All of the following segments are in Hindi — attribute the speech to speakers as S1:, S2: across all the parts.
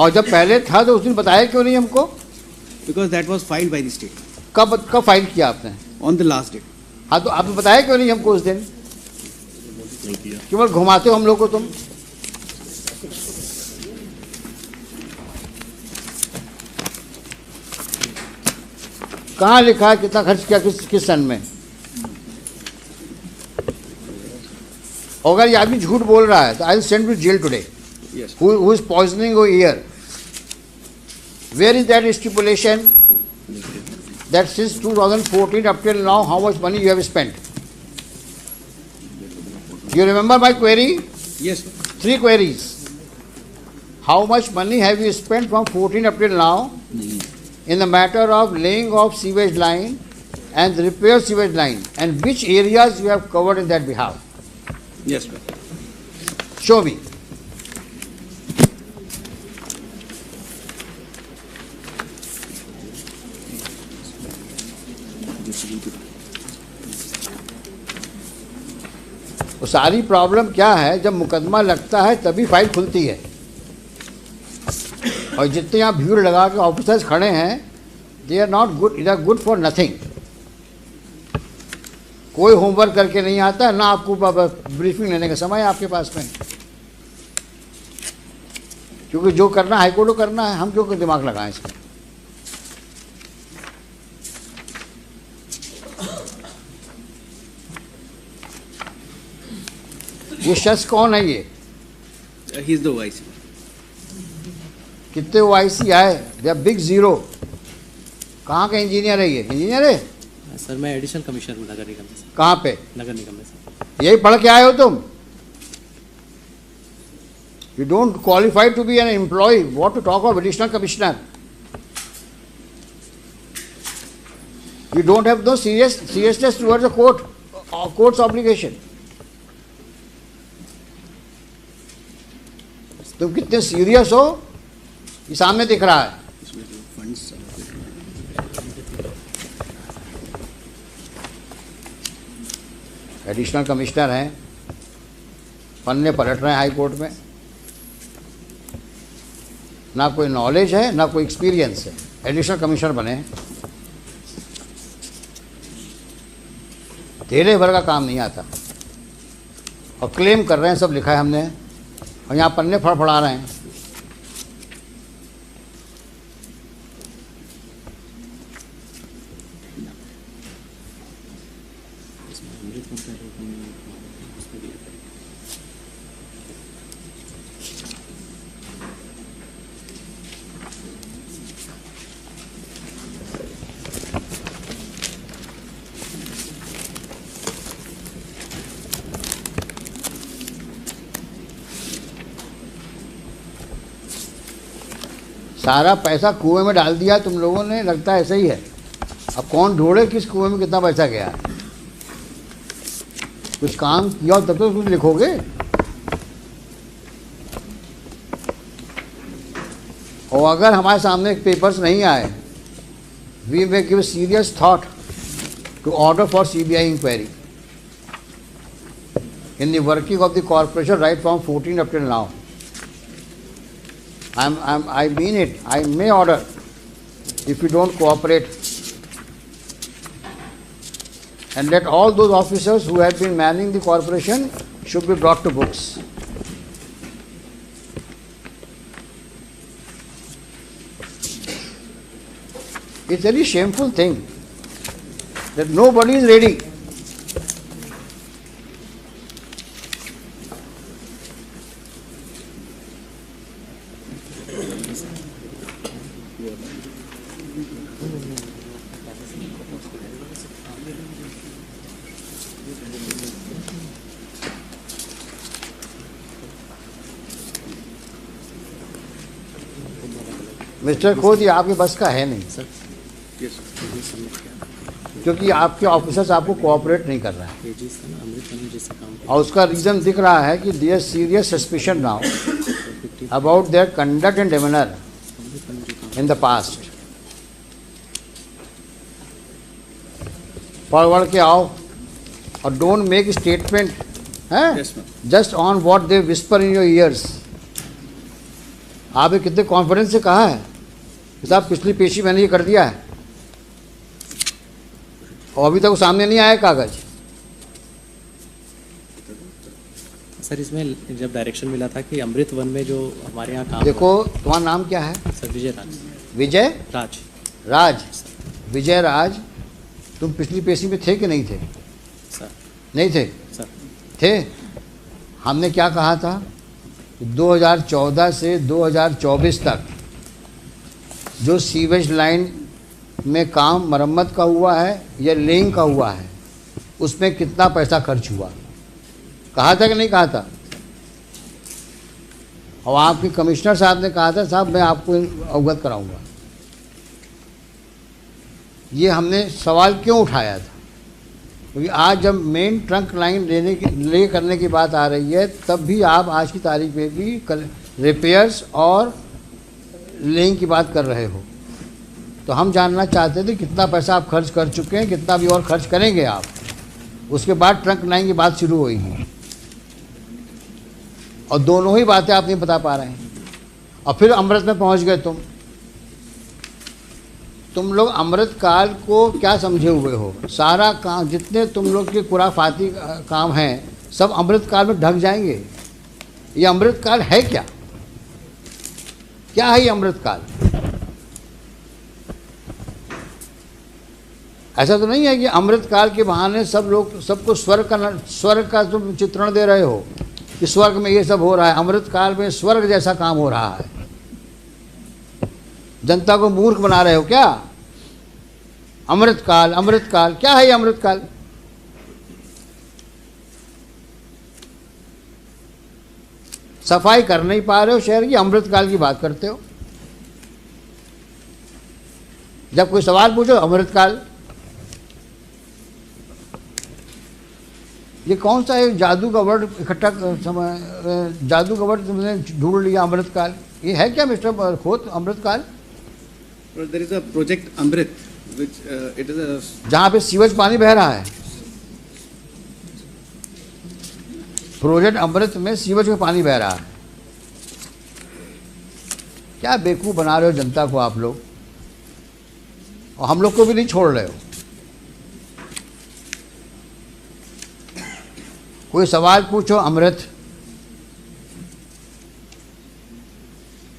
S1: और जब पहले था तो उस दिन बताया क्यों नहीं हमको?
S2: Because that was filed by the state
S1: कब फाइल किया आपने?
S2: on the last date.
S1: हाँ, तो आपने बताया क्यों नहीं हमको उस दिन? केवल घुमाते हो हम लोग को तुम। कहाँ लिखा है कितना खर्च किया किस सन में? अगर ये आदमी झूठ बोल रहा है तो I will send to jail today.
S2: Yes.
S1: Who is poisoning your ear? Where is that stipulation that since 2014 up till now how much money you have spent? You remember my query?
S2: Yes.
S1: 3 queries. How much money have you spent from 14 up till now in the matter of laying of sewage line and repair sewage line, and which areas you have covered in that behalf?
S2: Yes, sir.
S1: Show me. तो सारी प्रॉब्लम क्या है, जब मुकदमा लगता है तभी फाइल खुलती है, और जितने यहाँ भीड़ लगा के ऑफिसर्स खड़े हैं, they are not good, they are good for nothing. कोई होमवर्क करके नहीं आता है, ना आपको ब्रीफिंग लेने का समय है आपके पास में, क्योंकि जो करना है हाईकोर्ट को करना है, हम क्यों दिमाग लगाएं इसमें। ये शख्स कौन है ये?
S2: He is the OIC.
S1: कितने OIC आए? They are big zero. कहाँ का इंजीनियर है ये? इंजीनियर है
S3: सर, मैं एडिशनल कमिश्नर हूँ नगर निगम में सर।
S1: कहाँ पे?
S3: नगर निगम में सर।
S1: यही पढ़ के आए हो तुम? You don't qualify to be an employee, what to talk of additional commissioner. You don't have no seriousness towards the court's obligation. तुम कितने सीरियस हो ये सामने दिख रहा है। एडिशनल कमिश्नर हैं, पन्ने पलट रहे हैं हाई कोर्ट में, ना कोई नॉलेज है ना कोई एक्सपीरियंस है, एडिशनल कमिश्नर बने हैं। तेरे भर का काम नहीं आता और क्लेम कर रहे हैं सब लिखा है हमने, और यहाँ पन्ने फड़फड़ा रहे हैं। सारा पैसा कुएं में डाल दिया तुम लोगों ने, लगता है ऐसा ही है। अब कौन ढूंढे किस कुएं में कितना पैसा गया। कुछ काम किया तब तो कुछ लिखोगे। और अगर हमारे सामने पेपर्स नहीं आए, we may give serious thought to order for CBI inquiry in the working of the corporation right from 14 up till now. I mean it. I may order if you don't cooperate, and let all those officers who have been manning the corporation should be brought to books. It's a very shameful thing that nobody is ready. Mister खोद, ये आपके बस का है नहीं सर, क्योंकि आपके ऑफिसर्स आपको कोऑपरेट नहीं कर रहे हैं, और उसका रीज़न दिख रहा है कि their serious suspicion now about their conduct and demeanor in the past. Forward के आओ और डोंट मेक स्टेटमेंट हैं just on what they whisper in your ears. आपने कितने कॉन्फिडेंस से कहा है कि साहब पिछली पेशी मैंने ये कर दिया है, और अभी तक वो सामने नहीं आया कागज।
S3: सर इसमें जब डायरेक्शन मिला था कि अमृत वन में जो हमारे यहाँ काम
S1: देखो तुम्हारा नाम क्या है?
S3: सर विजय राज।
S1: विजय
S3: राज
S1: राज। विजय राज, तुम पिछली पेशी में थे कि नहीं थे?
S3: सर।
S1: नहीं थे?
S3: सर
S1: थे। हमने क्या कहा था कि 2014 से 2024 तक जो सीवेज लाइन में काम मरम्मत का हुआ है या लेइंग का हुआ है, उसमें कितना पैसा खर्च हुआ, कहा था कि नहीं कहा था? और आपके कमिश्नर साहब ने कहा था साहब मैं आपको अवगत कराऊंगा। ये हमने सवाल क्यों उठाया था? क्योंकि आज जब मेन ट्रंक लाइन ले करने की बात आ रही है, तब भी आप आज की तारीख में भी रिपेयर्स और लेइंग की बात कर रहे हो। तो हम जानना चाहते थे कितना पैसा आप खर्च कर चुके हैं, कितना भी और खर्च करेंगे आप। उसके बाद ट्रंक लाइन की बात शुरू होगी, और दोनों ही बातें आप नहीं बता पा रहे हैं। और फिर अमृत में पहुंच गए तुम लोग अमृत काल को क्या समझे हुए हो? सारा काम जितने तुम लोग के खुराफाती काम हैं सब अमृत काल में ढक जाएंगे। ये अमृत काल है क्या? क्या है ये अमृत काल? ऐसा तो नहीं है कि अमृत काल के बहाने सब लोग सबको स्वर्ग का तुम चित्रण दे रहे हो कि स्वर्ग में ये सब हो रहा है। अमृत काल में स्वर्ग जैसा काम हो रहा है। जनता को मूर्ख बना रहे हो क्या? अमृत काल क्या है ये अमृत काल? सफाई कर नहीं पा रहे हो शहर की, अमृत काल की बात करते हो। जब कोई सवाल पूछो अमृत काल। ये कौन सा है जादू का वर्ड इकट्ठा जादू का वर्ड तुमने ढूंढ लिया अमृत काल? ये है क्या मिस्टर खोत अमृत काल?
S2: There is a project Amrit, which it is a
S1: जहाँ पे सीवेज पानी बह रहा है। प्रोजेक्ट अमृत में सीवेज में पानी बह रहा है। क्या बेवकूफ बना रहे हो जनता को आप लोग, और हम लोग को भी नहीं छोड़ रहे हो। कोई सवाल पूछो अमृत,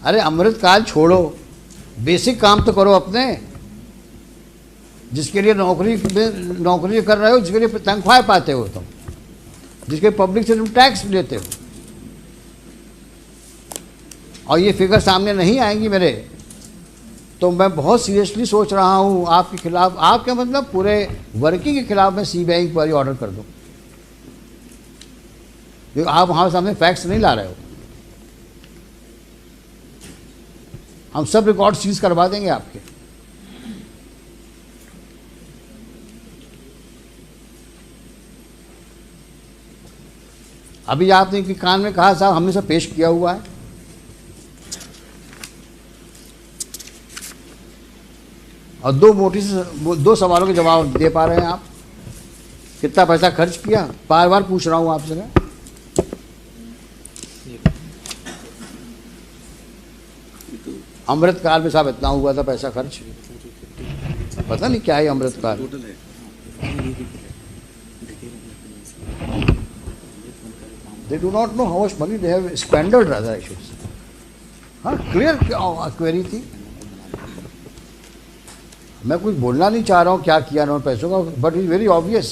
S1: अरे अमृत काल छोड़ो, बेसिक काम तो करो अपने, जिसके लिए नौकरी कर रहे हो, जिसके लिए तनख्वाह पाते हो तुम, जिसके पब्लिक से तुम टैक्स लेते हो। और ये फिगर सामने नहीं आएंगी मेरे, तो मैं बहुत सीरियसली सोच रहा हूँ आपके खिलाफ, आपके मतलब पूरे वर्किंग के खिलाफ मैं सीबीआई इंक्वायरी ऑर्डर कर दूँ, क्योंकि आप हमारे सामने फैक्ट्स नहीं ला रहे हो। हम सब रिकॉर्ड सीज करवा देंगे आपके। अभी आपने कि कान में कहा साहब हमने सब पेश किया हुआ है। और दो सवालों के जवाब दे पा रहे हैं आप। कितना पैसा खर्च किया, बार बार पूछ रहा हूं आपसे। अमृत काल में साहब इतना हुआ था पैसा खर्च, पता नहीं क्या है अमृत काल।
S2: total है।
S1: They do not know how much money they have squandered, rather I should say. हाँ, क्लियर क्वेरी थी। मैं कुछ बोलना नहीं चाह रहा हूँ क्या किया ना पैसों का, बट इज वेरी ऑब्वियस।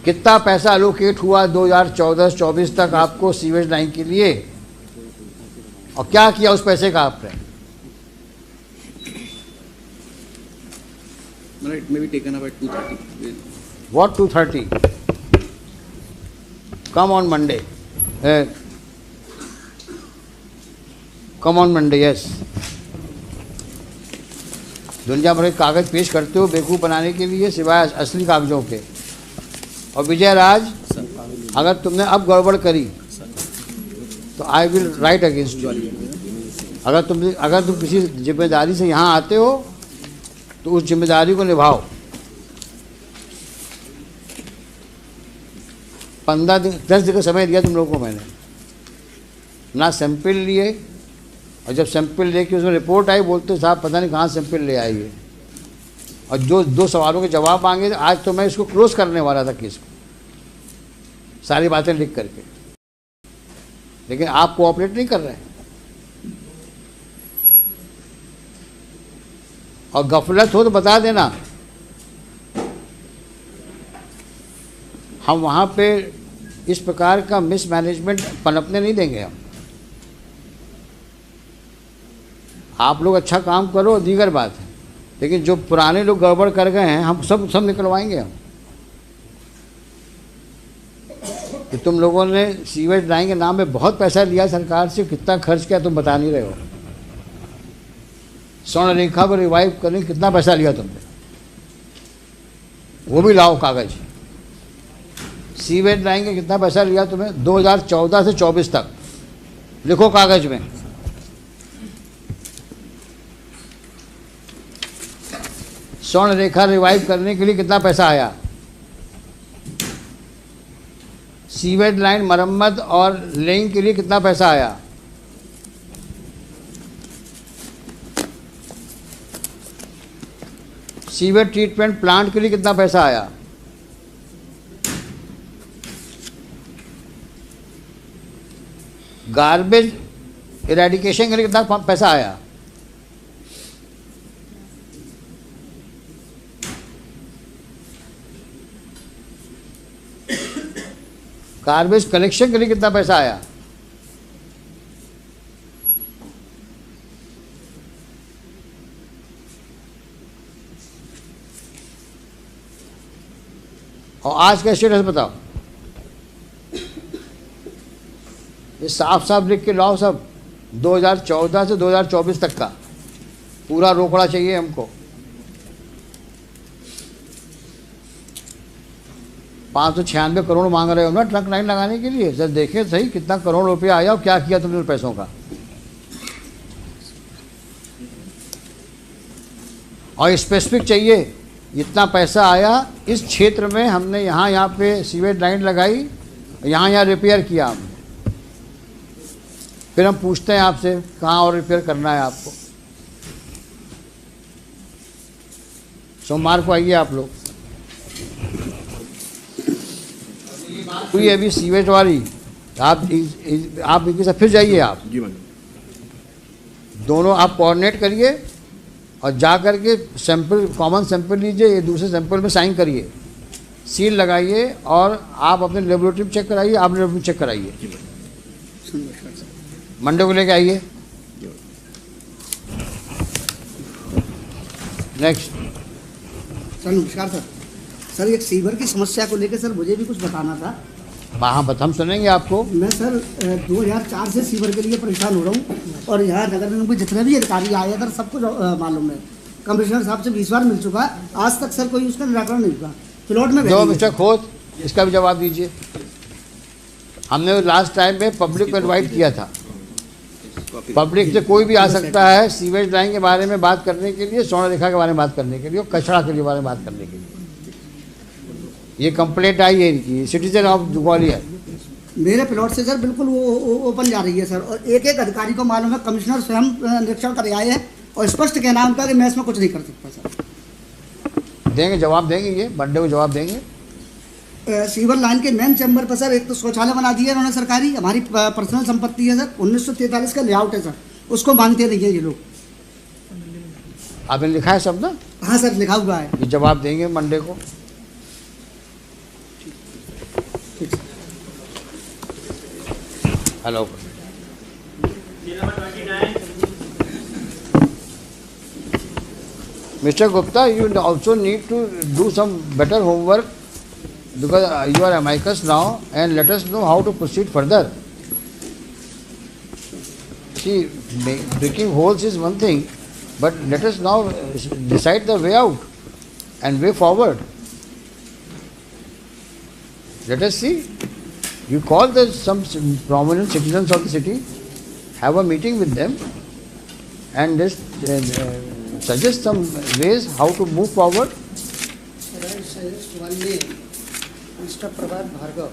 S1: कितना पैसा एलोकेट हुआ 2014-24 तक आपको सीवेज लाइन के लिए, और क्या किया उस पैसे का आपने?
S2: It may be taken up at 2:30.
S1: What 2:30? Come on Monday. Come on Monday, yes. दुनिया भर के कागज पेश करते हो बेवकूफ़ बनाने के लिए, सिवाय असली कागजों के। और विजय राज, अगर तुमने अब गड़बड़ करी तो I will write against you. अगर तुम किसी जिम्मेदारी से यहाँ आते हो तो उस जिम्मेदारी को निभाओ। 15 दिन 10 दिन का समय दिया तुम लोगों को मैंने, ना सैंपल लिए, और जब सैंपल लेके उसमें रिपोर्ट आई बोलते साहब पता नहीं कहाँ सैंपल ले आई है, और जो 2 सवालों के जवाब मांगे। आज तो मैं इसको क्लोज करने वाला था केस को, सारी बातें लिख करके, लेकिन आप कोऑपरेट नहीं कर रहे हैं और गफलत हो तो बता देना। हम वहाँ पे इस प्रकार का मिसमैनेजमेंट पनपने नहीं देंगे हम। आप लोग अच्छा काम करो दीगर बात है, लेकिन जो पुराने लोग गड़बड़ कर गए हैं हम सब निकलवाएंगे हम। कि तुम लोगों ने सीवेज लाइन के नाम में बहुत पैसा लिया सरकार से, कितना खर्च किया तुम बता नहीं रहे हो। स्वर्ण रेखा को रिवाइव करने कितना पैसा लिया तुमने, वो भी लाओ कागज। सीवेज लाइन के कितना पैसा लिया तुम्हें 2014 से 24 तक, लिखो कागज में। स्वर्ण रेखा रिवाइव करने के लिए कितना पैसा आया, सीवेज लाइन मरम्मत और लेइंग के लिए कितना पैसा आया, सीवेज ट्रीटमेंट प्लांट के लिए कितना पैसा आया, गार्बेज इरेडिकेशन के लिए कितना पैसा आया, गार्बेज कलेक्शन के लिए कितना पैसा आया, और आज का स्टेटस बताओ। ये साफ साफ लिख के लाओ सब, 2014 से 2024 तक का पूरा रोकड़ा चाहिए हमको। 596 करोड़ मांग रहे हो ना ट्रक लाइन लगाने के लिए, सर देखें सही कितना करोड़ रुपया आया और क्या किया तुमने पैसों का। और स्पेसिफिक चाहिए इतना पैसा आया इस क्षेत्र में, हमने यहाँ पे सीवेज लाइन लगाई, यहाँ रिपेयर किया हमने। फिर हम पूछते हैं आपसे कहाँ और रिपेयर करना है आपको। सोमवार को आइए आप लोग। हुई अभी सीवेज वाली, आप इनके साथ फिर जाइए, आप दोनों आप कोऑर्डिनेट करिए और जा कर के सैंपल, कॉमन सैंपल लीजिए, ये दूसरे सैंपल में साइन करिए, सील लगाइए और आप अपने लेबोरेटरी में चेक कराइए, आप लेबोरेटरी चेक कराइए। मंडे को लेके आइए। नेक्स्ट।
S4: सर नमस्कार सर। सर एक सीवर की समस्या को लेकर सर मुझे भी कुछ बताना था।
S1: हाँ हम सुनेंगे आपको।
S4: मैं सर 2004 से सीवर के लिए परेशान हो रहा हूँ और यहाँ नगर निगम के जितने भी अधिकारी आए सर सबको मालूम है। कमिश्नर साहब से 20 बार मिल चुका है, आज तक सर कोई उसका निराकरण नहीं हुआ। प्लॉट में
S1: जो मिस्टर खोत, इसका भी जवाब दीजिए। हमने लास्ट टाइम में पब्लिक को इन्वाइट किया था, पब्लिक से कोई भी आ सकता है सीवेज लाइन के बारे में बात करने के लिए, स्वर्ण रेखा के बारे में बात करने के लिए और कचरा के लिए बारे में बात करने के लिए। ये कंप्लेंट आई है इनकी, सिटीजन ऑफ ग्वालियर।
S4: मेरे प्लॉट से सर बिल्कुल वो ओपन जा रही है सर, और एक एक अधिकारी को मालूम है, कमिश्नर स्वयं निरीक्षण कर आए हैं और स्पष्ट कहना उनका कि मैं इसमें कुछ नहीं कर सकता सर।
S1: देंगे, जवाब देंगे, ये मंडे को जवाब देंगे।
S4: सीवर लाइन के मेन चैम्बर पर सर एक तो शौचालय बना दिया उन्होंने सरकारी, हमारी पर्सनल संपत्ति है सर, 1943 का लेआउट है सर, उसको मांगते नहीं है ये लोग।
S1: आपने लिखा है सब ना?
S4: हाँ सर लिखा हुआ है।
S1: ये जवाब देंगे मंडे को। Hello. Mr. Gupta, you also need to do some better homework because you are amicus now, and let us know how to proceed further. See, breaking holes is one thing, but let us now decide the way out and way forward. Let us see. You call some prominent citizens of the city, have a meeting with them, and just suggest some ways how to move forward.
S4: Sir, I suggest one name, Mr. Prabhat Bhargav.